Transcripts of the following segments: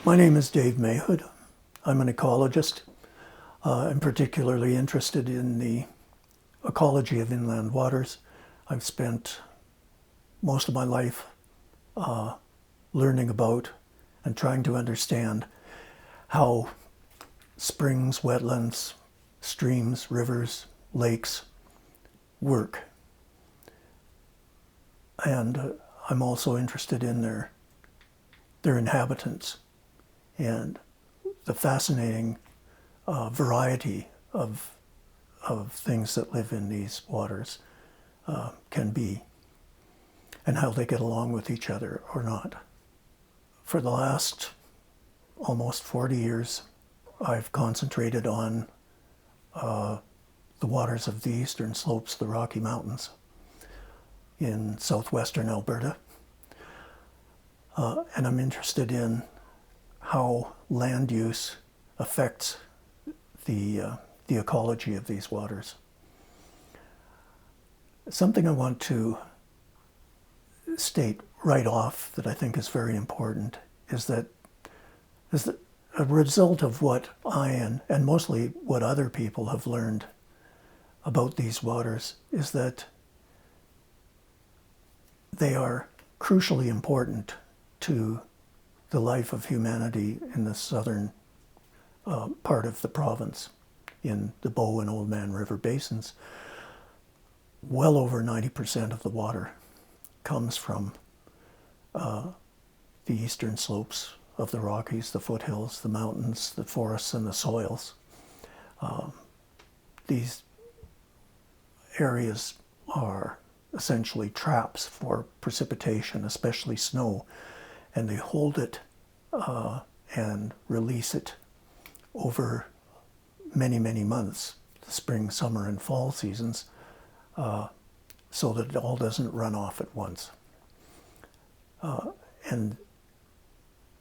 My name is Dave Mayhood. I'm an ecologist. I'm particularly interested in the ecology of inland waters. I've spent most of my life learning about and trying to understand how springs, wetlands, streams, rivers, lakes work. And I'm also interested in their inhabitants and the fascinating variety of things that live in these waters can be, and how they get along with each other or not. For the last almost 40 years, I've concentrated on the waters of the eastern slopes of the Rocky Mountains in southwestern Alberta. And I'm interested in how land use affects the ecology of these waters. Something I want to state right off that I think is very important is that a result of what I and mostly what other people have learned about these waters is that they are crucially important to the life of humanity in the southern part of the province, in the Bow and Old Man River basins. Well over 90% of the water comes from the eastern slopes of the Rockies, the foothills, the mountains, the forests, and the soils. These areas are essentially traps for precipitation, especially snow, and they hold it and release it over many, many months, the spring, summer, and fall seasons, so that it all doesn't run off at once. And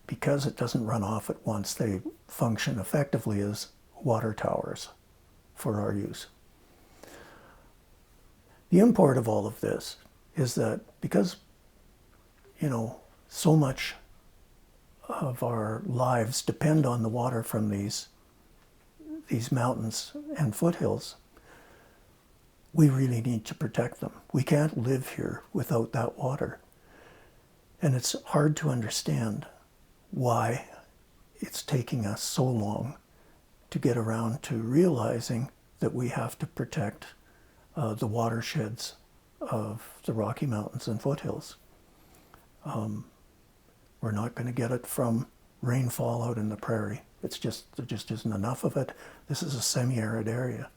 because it doesn't run off at once, they function effectively as water towers for our use. The import of all of this is that because, so much of our lives depend on the water from these mountains and foothills, we really need to protect them. We can't live here without that water. And it's hard to understand why it's taking us so long to get around to realizing that we have to protect the watersheds of the Rocky Mountains and foothills. We're not going to get it from rainfall out in the prairie. There just isn't enough of it. This is a semi-arid area.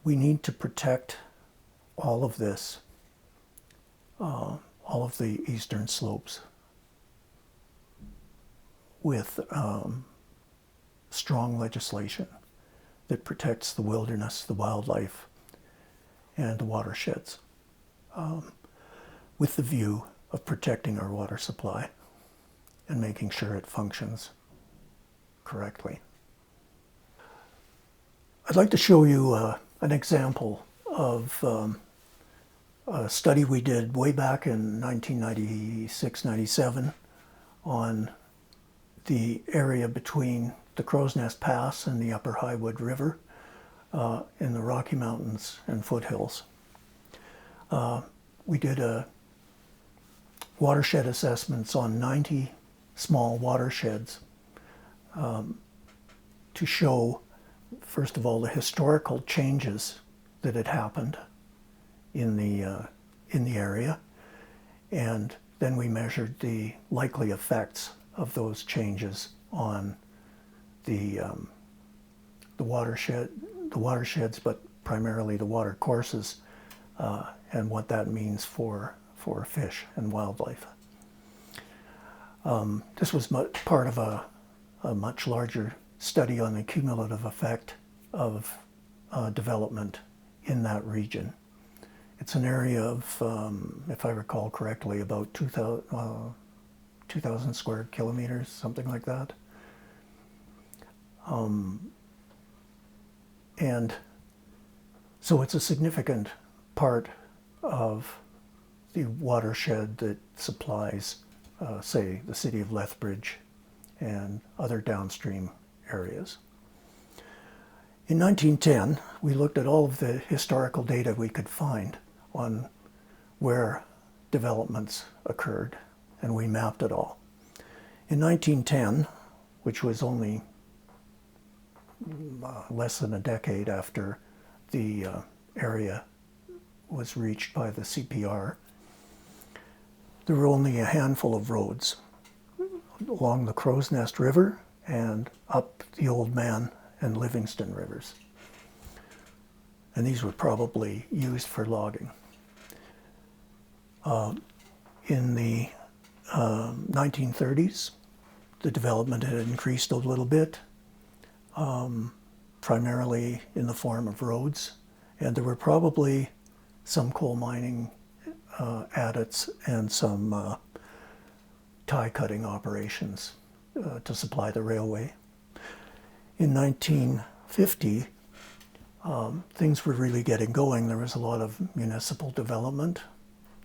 We need to protect all of this, all of the eastern slopes, with strong legislation that protects the wilderness, the wildlife, and the watersheds, with the view of protecting our water supply and making sure it functions correctly. I'd like to show you an example of a study we did way back in 1996-97 on the area between the Crow's Nest Pass and the Upper Highwood River in the Rocky Mountains and foothills. We did watershed assessments on 90 small watersheds to show, first of all, the historical changes that had happened in the area, and then we measured the likely effects of those changes on the watersheds, but primarily the water courses, and what that means for fish and wildlife. This was part of a much larger study on the cumulative effect of development in that region. It's an area of, if I recall correctly, about 2,000 square kilometers, something like that. And so it's a significant part of the watershed that supplies, say, the city of Lethbridge and other downstream areas. In 1910, we looked at all of the historical data we could find on where developments occurred, and we mapped it all. In 1910, which was only less than a decade after the area was reached by the CPR, there were only a handful of roads along the Crow's Nest River and up the Old Man and Livingston rivers. And these were probably used for logging. In the 1930s, the development had increased a little bit, primarily in the form of roads, and there were probably some coal mining adits and some tie cutting operations to supply the railway. In 1950, things were really getting going. There was a lot of municipal development.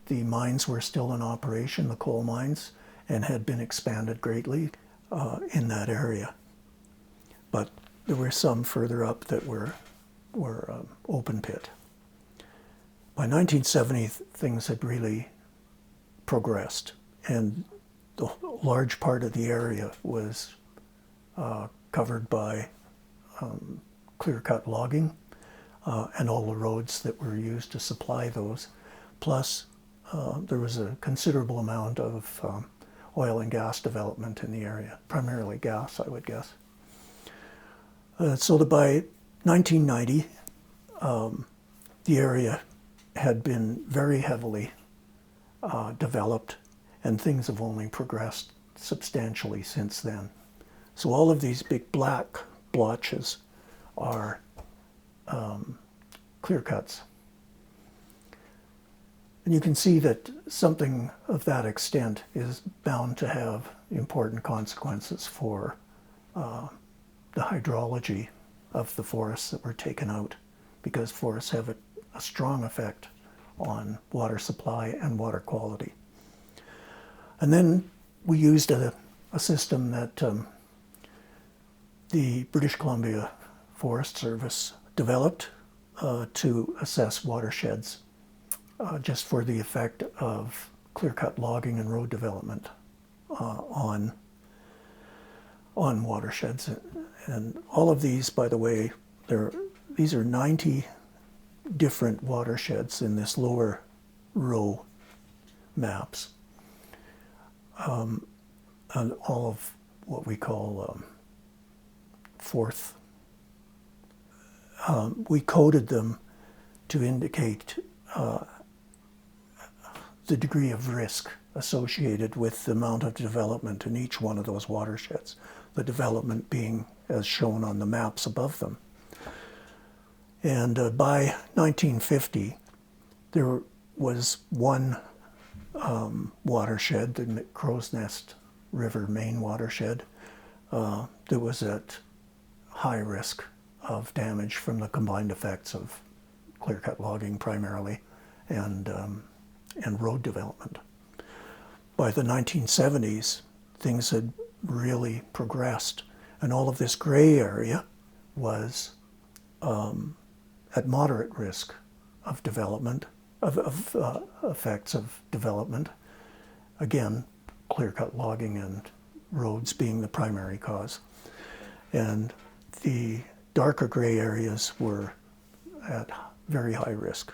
The mines were still in operation, the coal mines, and had been expanded greatly in that area. But there were some further up that were open pit. By 1970, things had really progressed, and the large part of the area was covered by clear-cut logging and all the roads that were used to supply those. Plus, there was a considerable amount of oil and gas development in the area, primarily gas, I would guess. So that by 1990, the area had been very heavily developed, and things have only progressed substantially since then. So all of these big black blotches are clear cuts. And you can see that something of that extent is bound to have important consequences for the hydrology of the forests that were taken out, because forests have a strong effect on water supply and water quality. And then we used a system that the British Columbia Forest Service developed to assess watersheds just for the effect of clear-cut logging and road development on watersheds. And all of these, by the way, these are 90 different watersheds in this lower row maps. And all of what we call fourth. We coded them to indicate the degree of risk associated with the amount of development in each one of those watersheds, the development being as shown on the maps above them. And by 1950, there was one watershed, the Crow's Nest River main watershed, that was at high risk of damage from the combined effects of clear-cut logging primarily and road development. By the 1970s, things had really progressed, and all of this gray area was at moderate risk of development, of effects of development. Again, clear-cut logging and roads being the primary cause. And the darker gray areas were at very high risk.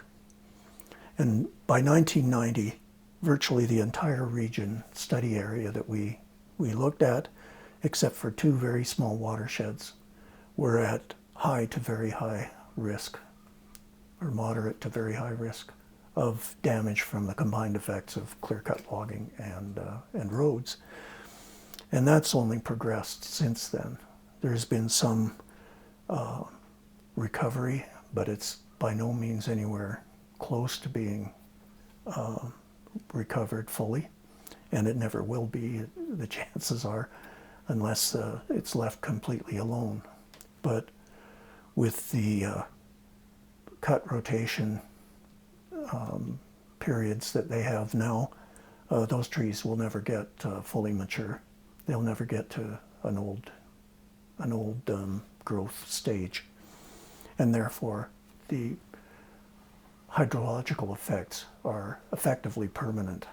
And by 1990, virtually the entire region study area that we looked at, except for two very small watersheds, were at high to very high risk, or moderate to very high risk of damage from the combined effects of clear-cut logging and roads. And that's only progressed since then. There's been some recovery, but it's by no means anywhere close to being recovered fully, and it never will be, the chances are, unless it's left completely alone. But with the cut rotation periods that they have now, those trees will never get fully mature. They'll never get to an old growth stage, and therefore the hydrological effects are effectively permanent.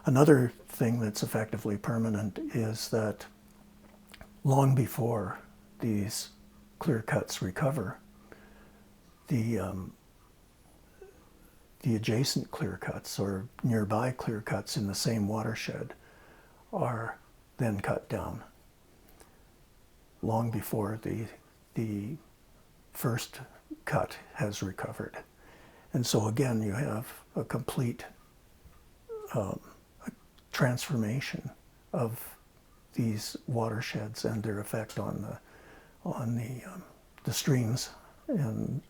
Another thing that's effectively permanent is that long before these clear cuts recover, the adjacent clear cuts or nearby clear cuts in the same watershed are then cut down long before the first cut has recovered. And so again, you have a complete transformation of these watersheds and their effect on the streams, and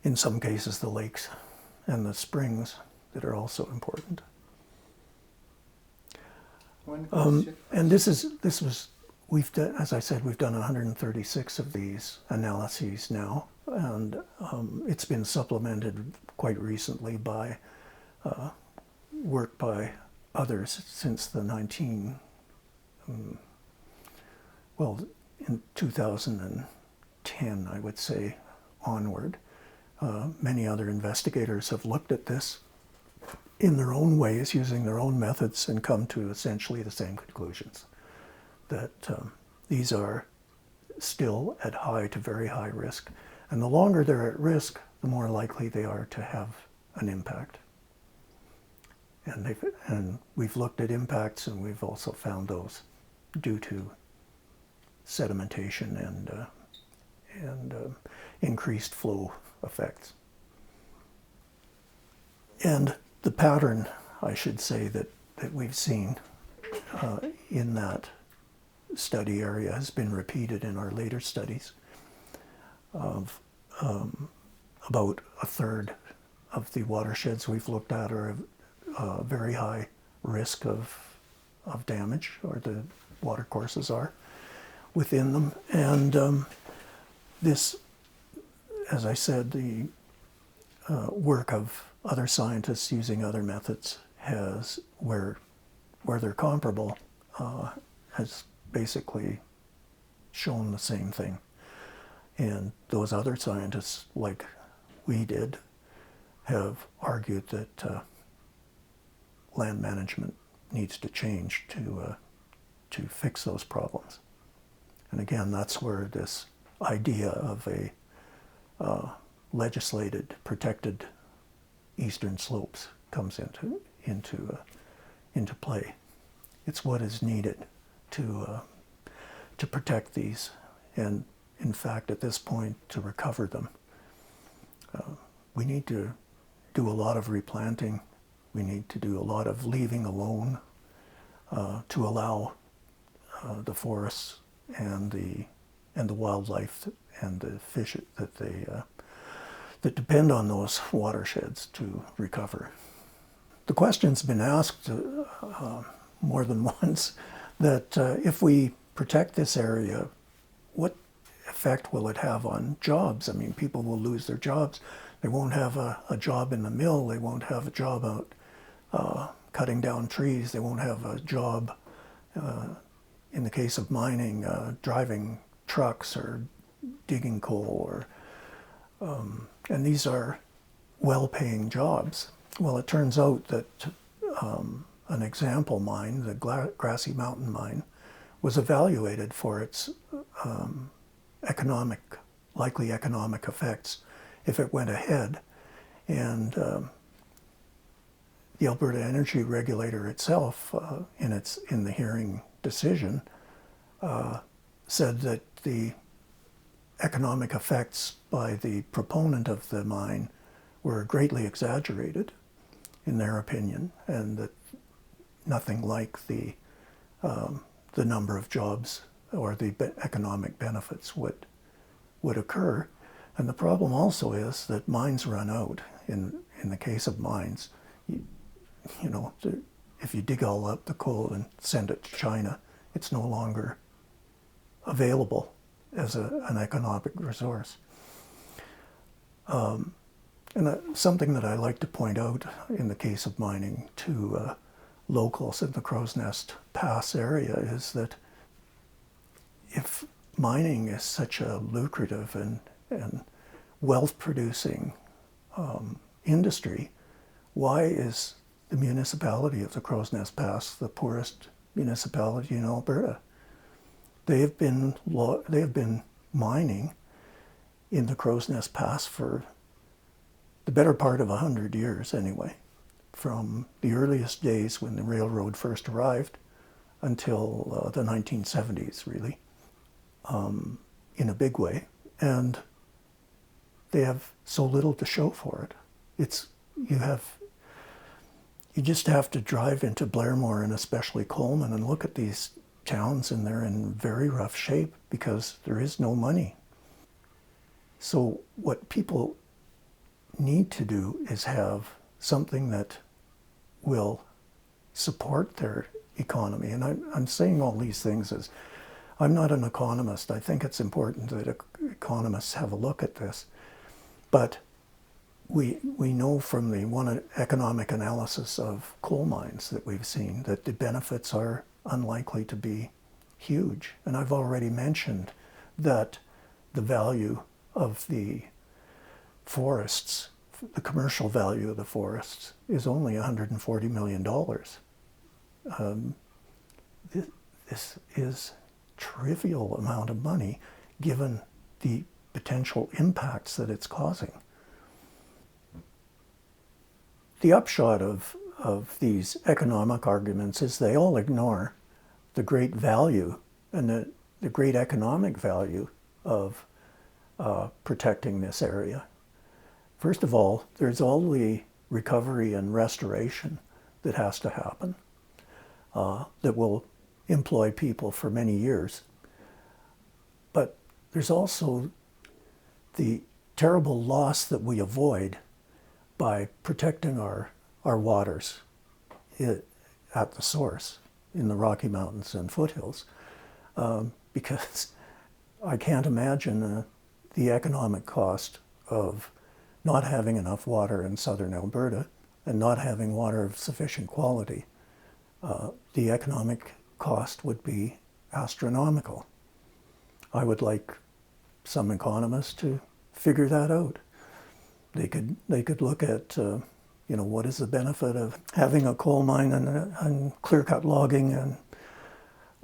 in some cases the lakes and the springs that are also important. And we've done, as I said, we've done 136 of these analyses now, and it's been supplemented quite recently by work by others since the in 2010, I would say, onward. Many other investigators have looked at this in their own ways, using their own methods, and come to essentially the same conclusions, that these are still at high to very high risk. And the longer they're at risk, the more likely they are to have an impact. And we've looked at impacts, and we've also found those due to sedimentation and increased flow effects. And the pattern, I should say, that we've seen in that study area has been repeated in our later studies of about a third of the watersheds we've looked at are very high risk of damage, or the watercourses are within them. And this, as I said, the work of other scientists using other methods has, where they're comparable, has basically shown the same thing. And those other scientists, like we did, have argued that land management needs to change to fix those problems. And again, that's where this idea of a legislated, protected eastern slopes comes into play. It's what is needed to protect these, and in fact, at this point, to recover them. We need to do a lot of replanting. We need to do a lot of leaving alone to allow the forests and the wildlife and the fish that depend on those watersheds to recover. The question's been asked more than once that if we protect this area, what effect will it have on jobs? I mean, people will lose their jobs. They won't have a job in the mill. They won't have a job out cutting down trees. They won't have a job, in the case of mining, driving trucks or digging coal, and these are well-paying jobs. Well, it turns out that an example mine, the Grassy Mountain mine, was evaluated for its likely economic effects if it went ahead. And the Alberta Energy Regulator itself, in the hearing decision, said that the economic effects by the proponent of the mine were greatly exaggerated, in their opinion, and that nothing like the number of jobs or the economic benefits would occur. And the problem also is that mines run out. In the case of mines, you know, if you dig all up the coal and send it to China, it's no longer available as an economic resource. And something that I like to point out in the case of mining to locals in the Crow's Nest Pass area is that if mining is such a lucrative and wealth-producing industry, why is the municipality of the Crow's Nest Pass the poorest municipality in Alberta? They have been mining in the Crow's Nest Pass for the better part of 100 years anyway, from the earliest days when the railroad first arrived until the 1970s, really, in a big way. And they have so little to show for it. You just have to drive into Blairmore and especially Coleman and look at these towns, and they're in very rough shape because there is no money. So what people need to do is have something that will support their economy. And I'm saying all these things as I'm not an economist. I think it's important that economists have a look at this. But we know from the one economic analysis of coal mines that we've seen that the benefits are unlikely to be huge. And I've already mentioned that the value of the forests, the commercial value of the forests, is only $140 million. This is a trivial amount of money given the potential impacts that it's causing. The upshot of these economic arguments is they all ignore the great value and the great economic value of protecting this area. First of all, there's all the recovery and restoration that has to happen that will employ people for many years. But there's also the terrible loss that we avoid by protecting our waters at the source in the Rocky Mountains and foothills, because I can't imagine the economic cost of not having enough water in southern Alberta and not having water of sufficient quality. The economic cost would be astronomical. I would like some economists to figure that out. They could look at what is the benefit of having a coal mine and clear-cut logging and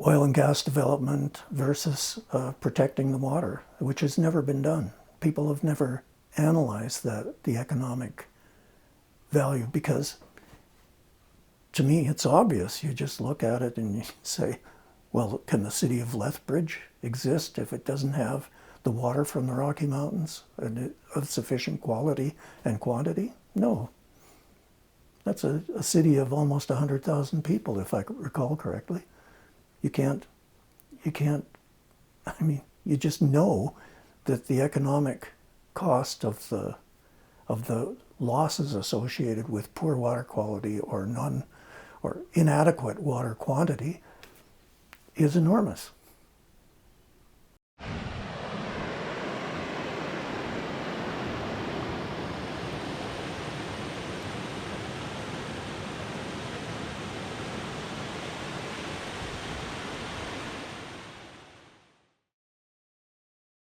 oil and gas development versus protecting the water, which has never been done. People have never analyzed the economic value, because to me it's obvious. You just look at it and you say, well, can the city of Lethbridge exist if it doesn't have the water from the Rocky Mountains of sufficient quality and quantity? No. That's a city of almost 100,000 people, if I recall correctly. You can't, I mean, you just know that the economic cost of the losses associated with poor water quality or inadequate water quantity is enormous.